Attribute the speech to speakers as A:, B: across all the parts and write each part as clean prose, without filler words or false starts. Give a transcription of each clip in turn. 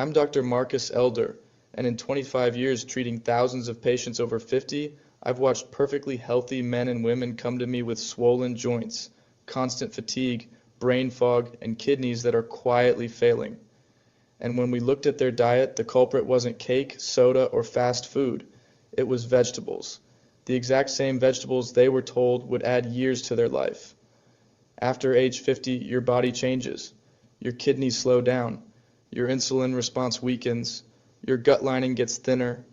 A: I'm Dr. Marcus Elder, and in 25 years treating thousands of patients over 50, I've watched perfectly healthy men and women come to me with swollen joints, constant fatigue, brain fog, and kidneys that are quietly failing. And when we looked at their diet, the culprit wasn't cake, soda, or fast food. It was vegetables. The exact same vegetables they were told would add years to their life. After age 50, your body changes. Your kidneys slow down. Your insulin response weakens. Your gut lining gets thinner.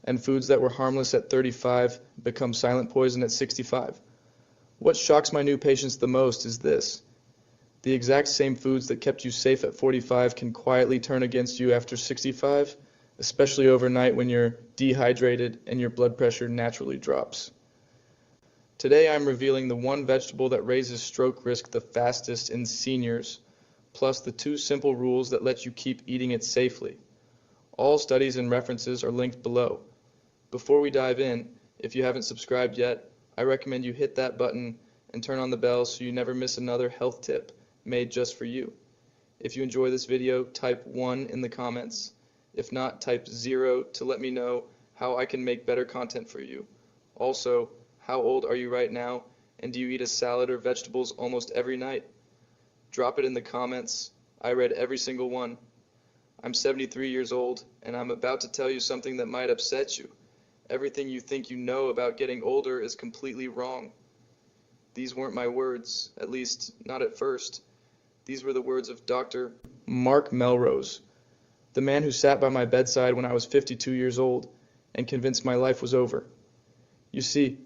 A: And foods that were harmless at 35 become silent poison at 65. What shocks my new patients the most is this. The exact same foods that kept you safe at 45 can quietly turn against you after 65, especially overnight when you're dehydrated and your blood pressure naturally drops. Today I'm revealing the one vegetable that raises stroke risk the fastest in seniors, plus the 2 simple rules that let you keep eating it safely. All studies and references are linked below. Before we dive in, if you haven't subscribed yet, I recommend you hit that button and turn on the bell so you never miss another health tip made just for you. If you enjoy this video, type 1 in the comments. If not, type 0 to let me know how I can make better content for you. Also, how old are you right now, and do you eat a salad or vegetables almost every night? Drop it in the comments. I read every single one. I'm 73 years old, and I'm about to tell you something that might upset you. Everything you think you know about getting older is completely wrong. These weren't my words, at least not at first. These were the words of Dr. Mark Melrose, the man who sat by my bedside when I was 52 years old and convinced my life was over. You see,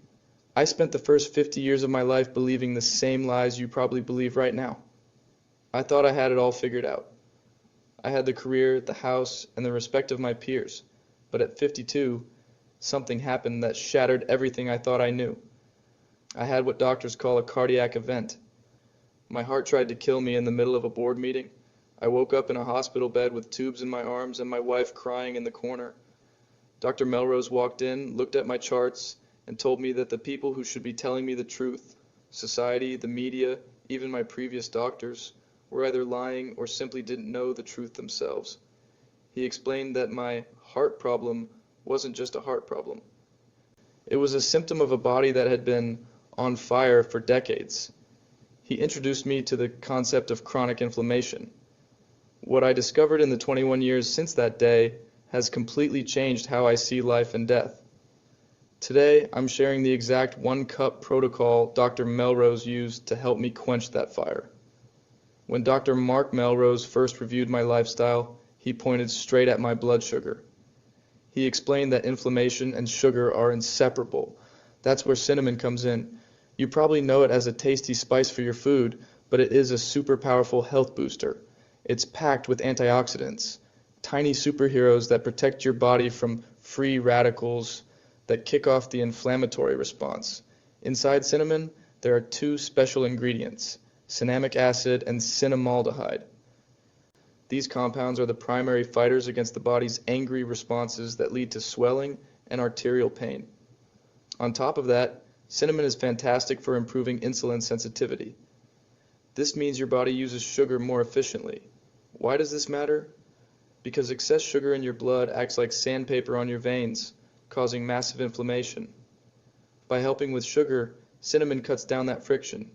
A: I spent the first 50 years of my life believing the same lies you probably believe right now. I thought I had it all figured out. I had the career, the house, and the respect of my peers. But at 52, something happened that shattered everything I thought I knew. I had what doctors call a cardiac event. My heart tried to kill me in the middle of a board meeting. I woke up in a hospital bed with tubes in my arms and my wife crying in the corner. Dr. Melrose walked in, looked at my charts, and told me that the people who should be telling me the truth, society, the media, even my previous doctors, were either lying or simply didn't know the truth themselves. He explained that my heart problem wasn't just a heart problem. It was a symptom of a body that had been on fire for decades. He introduced me to the concept of chronic inflammation. What I discovered in the 21 years since that day has completely changed how I see life and death. Today, I'm sharing the exact 1-cup protocol Dr. Melrose used to help me quench that fire. When Dr. Mark Melrose first reviewed my lifestyle, he pointed straight at my blood sugar. He explained that inflammation and sugar are inseparable. That's where cinnamon comes in. You probably know it as a tasty spice for your food, but it is a super powerful health booster. It's packed with antioxidants, tiny superheroes that protect your body from free radicals that kick off the inflammatory response. Inside cinnamon, there are 2 special ingredients, cinnamic acid and cinnamaldehyde. These compounds are the primary fighters against the body's angry responses that lead to swelling and arterial pain. On top of that, cinnamon is fantastic for improving insulin sensitivity. This means your body uses sugar more efficiently. Why does this matter? Because excess sugar in your blood acts like sandpaper on your veins, causing massive inflammation. By helping with sugar, cinnamon cuts down that friction.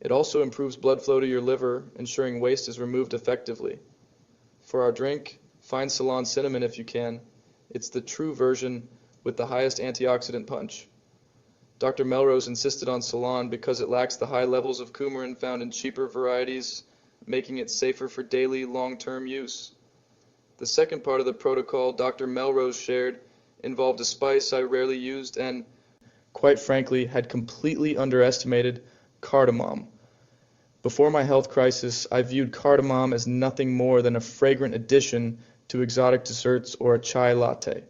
A: It also improves blood flow to your liver, ensuring waste is removed effectively. For our drink, find Ceylon cinnamon if you can. It's the true version with the highest antioxidant punch. Dr. Melrose insisted on Ceylon because it lacks the high levels of coumarin found in cheaper varieties, making it safer for daily, long-term use. The second part of the protocol Dr. Melrose shared involved a spice I rarely used and, quite frankly, had completely underestimated: cardamom. Before my health crisis, I viewed cardamom as nothing more than a fragrant addition to exotic desserts or a chai latte.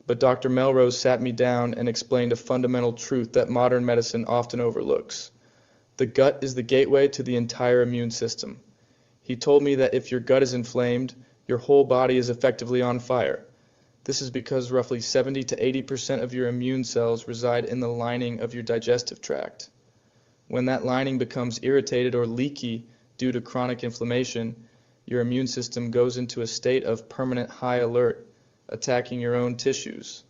A: But Dr. Melrose sat me down and explained a fundamental truth that modern medicine often overlooks. The gut is the gateway to the entire immune system. He told me that if your gut is inflamed, your whole body is effectively on fire. This is because roughly 70 to 80% of your immune cells reside in the lining of your digestive tract. When that lining becomes irritated or leaky due to chronic inflammation, your immune system goes into a state of permanent high alert, attacking your own tissues.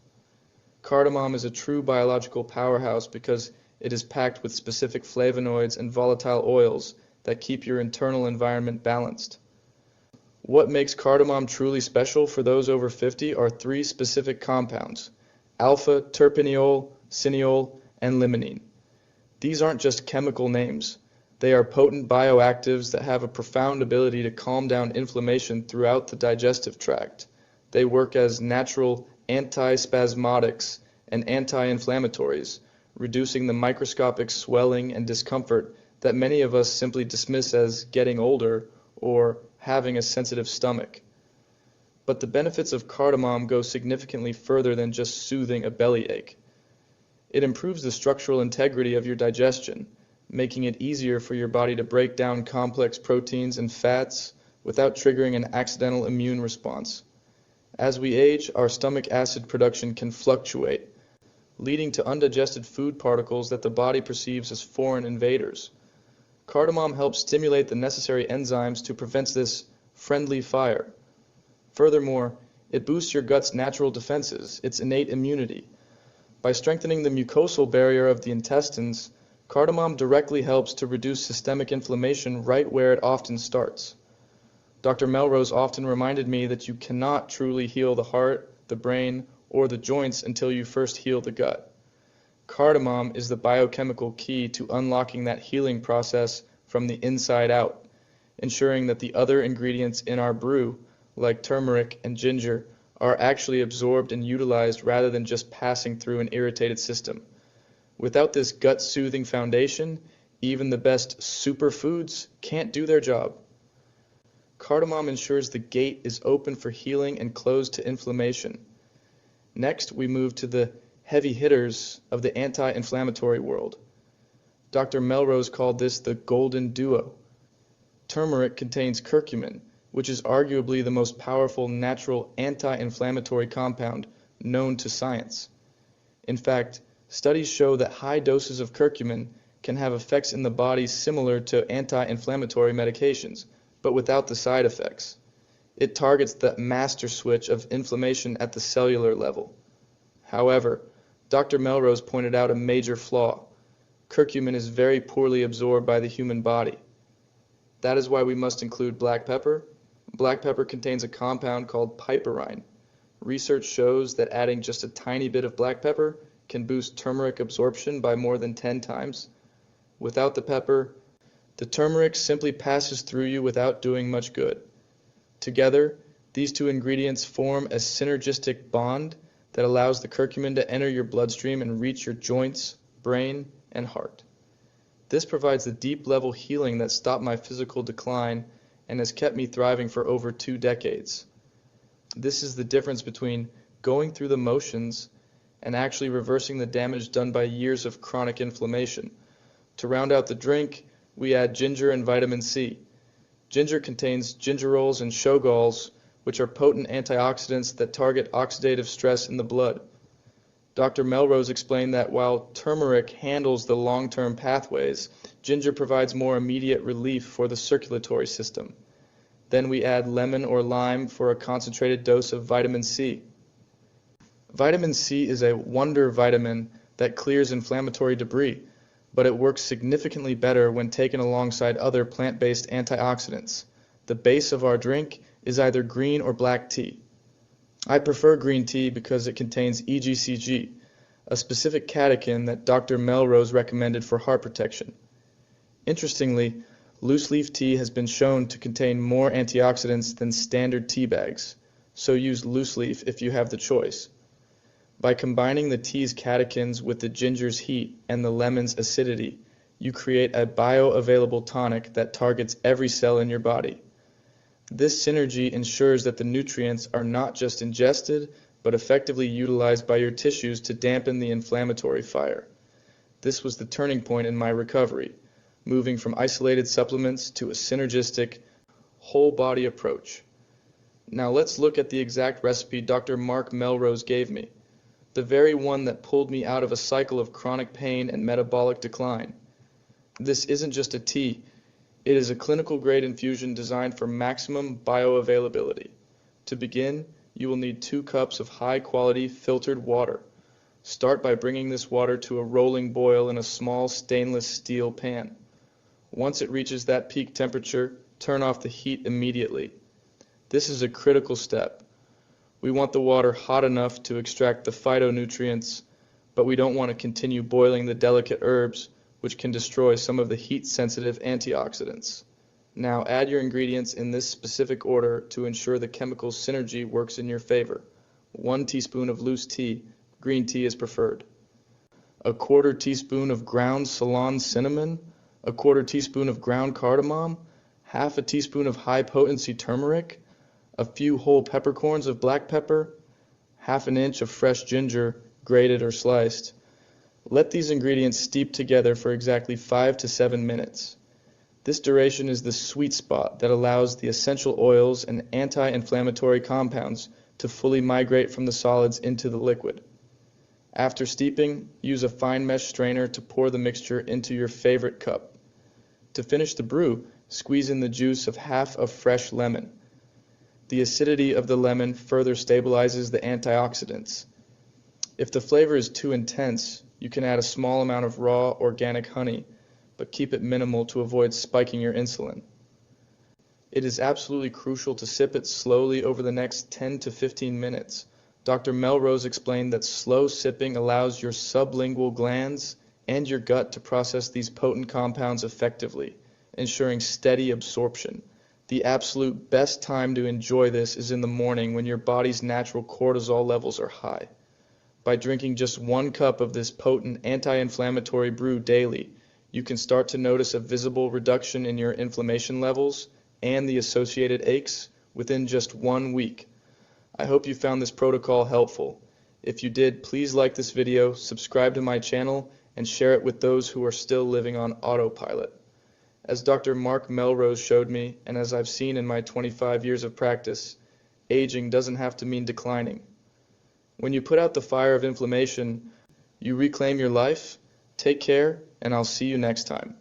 A: Cardamom is a true biological powerhouse because it is packed with specific flavonoids and volatile oils that keep your internal environment balanced. What makes cardamom truly special for those over 50 are three specific compounds: alpha, terpineol, cineol, and limonene. These aren't just chemical names. They are potent bioactives that have a profound ability to calm down inflammation throughout the digestive tract. They work as natural antispasmodics and anti-inflammatories, reducing the microscopic swelling and discomfort that many of us simply dismiss as getting older or having a sensitive stomach. But the benefits of cardamom go significantly further than just soothing a bellyache. It improves the structural integrity of your digestion, making it easier for your body to break down complex proteins and fats without triggering an accidental immune response. As we age, our stomach acid production can fluctuate, leading to undigested food particles that the body perceives as foreign invaders. Cardamom helps stimulate the necessary enzymes to prevent this friendly fire. Furthermore, it boosts your gut's natural defenses, its innate immunity. By strengthening the mucosal barrier of the intestines, cardamom directly helps to reduce systemic inflammation right where it often starts. Dr. Melrose often reminded me that you cannot truly heal the heart, the brain, or the joints until you first heal the gut. Cardamom is the biochemical key to unlocking that healing process from the inside out, ensuring that the other ingredients in our brew, like turmeric and ginger, are actually absorbed and utilized rather than just passing through an irritated system. Without this gut-soothing foundation, even the best superfoods can't do their job. Cardamom ensures the gate is open for healing and closed to inflammation. Next, we move to the heavy hitters of the anti-inflammatory world. Dr. Melrose called this the golden duo. Turmeric contains curcumin, which is arguably the most powerful natural anti-inflammatory compound known to science. In fact, studies show that high doses of curcumin can have effects in the body similar to anti-inflammatory medications, but without the side effects. It targets the master switch of inflammation at the cellular level. However, Dr. Melrose pointed out a major flaw. Curcumin is very poorly absorbed by the human body. That is why we must include black pepper. Black pepper contains a compound called piperine. Research shows that adding just a tiny bit of black pepper can boost turmeric absorption by more than 10 times. Without the pepper, the turmeric simply passes through you without doing much good. Together, these two ingredients form a synergistic bond that allows the curcumin to enter your bloodstream and reach your joints, brain, and heart. This provides the deep-level healing that stopped my physical decline and has kept me thriving for over 2 decades. This is the difference between going through the motions and actually reversing the damage done by years of chronic inflammation. To round out the drink, we add ginger and vitamin C. Ginger contains gingerols and shogalls, which are potent antioxidants that target oxidative stress in the blood. Dr. Melrose explained that while turmeric handles the long-term pathways, ginger provides more immediate relief for the circulatory system. Then we add lemon or lime for a concentrated dose of vitamin C. Vitamin C is a wonder vitamin that clears inflammatory debris, but it works significantly better when taken alongside other plant-based antioxidants. The base of our drink is either green or black tea. I prefer green tea because it contains EGCG, a specific catechin that Dr. Melrose recommended for heart protection. Interestingly, loose leaf tea has been shown to contain more antioxidants than standard tea bags, so use loose leaf if you have the choice. By combining the tea's catechins with the ginger's heat and the lemon's acidity, you create a bioavailable tonic that targets every cell in your body. This synergy ensures that the nutrients are not just ingested, but effectively utilized by your tissues to dampen the inflammatory fire. This was the turning point in my recovery, moving from isolated supplements to a synergistic, whole-body approach. Now let's look at the exact recipe Dr. Mark Melrose gave me, the very one that pulled me out of a cycle of chronic pain and metabolic decline. This isn't just a tea. It is a clinical-grade infusion designed for maximum bioavailability. To begin, you will need 2 cups of high-quality filtered water. Start by bringing this water to a rolling boil in a small stainless steel pan. Once it reaches that peak temperature, turn off the heat immediately. This is a critical step. We want the water hot enough to extract the phytonutrients, but we don't want to continue boiling the delicate herbs, which can destroy some of the heat-sensitive antioxidants. Now add your ingredients in this specific order to ensure the chemical synergy works in your favor. 1 teaspoon of loose tea, green tea is preferred. 1/4 teaspoon of ground Ceylon cinnamon, 1/4 teaspoon of ground cardamom, 1/2 teaspoon of high-potency turmeric, a few whole peppercorns of black pepper, 1/2 inch of fresh ginger, grated or sliced. Let these ingredients steep together for exactly 5 to 7 minutes. This duration is the sweet spot that allows the essential oils and anti-inflammatory compounds to fully migrate from the solids into the liquid. After steeping, use a fine mesh strainer to pour the mixture into your favorite cup. To finish the brew, squeeze in the juice of 1/2 of fresh lemon. The acidity of the lemon further stabilizes the antioxidants. If the flavor is too intense, you can add a small amount of raw organic honey, but keep it minimal to avoid spiking your insulin. It is absolutely crucial to sip it slowly over the next 10 to 15 minutes. Dr. Melrose explained that slow sipping allows your sublingual glands and your gut to process these potent compounds effectively, ensuring steady absorption. The absolute best time to enjoy this is in the morning when your body's natural cortisol levels are high. By drinking just 1 cup of this potent anti-inflammatory brew daily, you can start to notice a visible reduction in your inflammation levels and the associated aches within just 1 week. I hope you found this protocol helpful. If you did, please like this video, subscribe to my channel, and share it with those who are still living on autopilot. As Dr. Mark Melrose showed me, and as I've seen in my 25 years of practice, aging doesn't have to mean declining. When you put out the fire of inflammation, you reclaim your life. Take care, and I'll see you next time.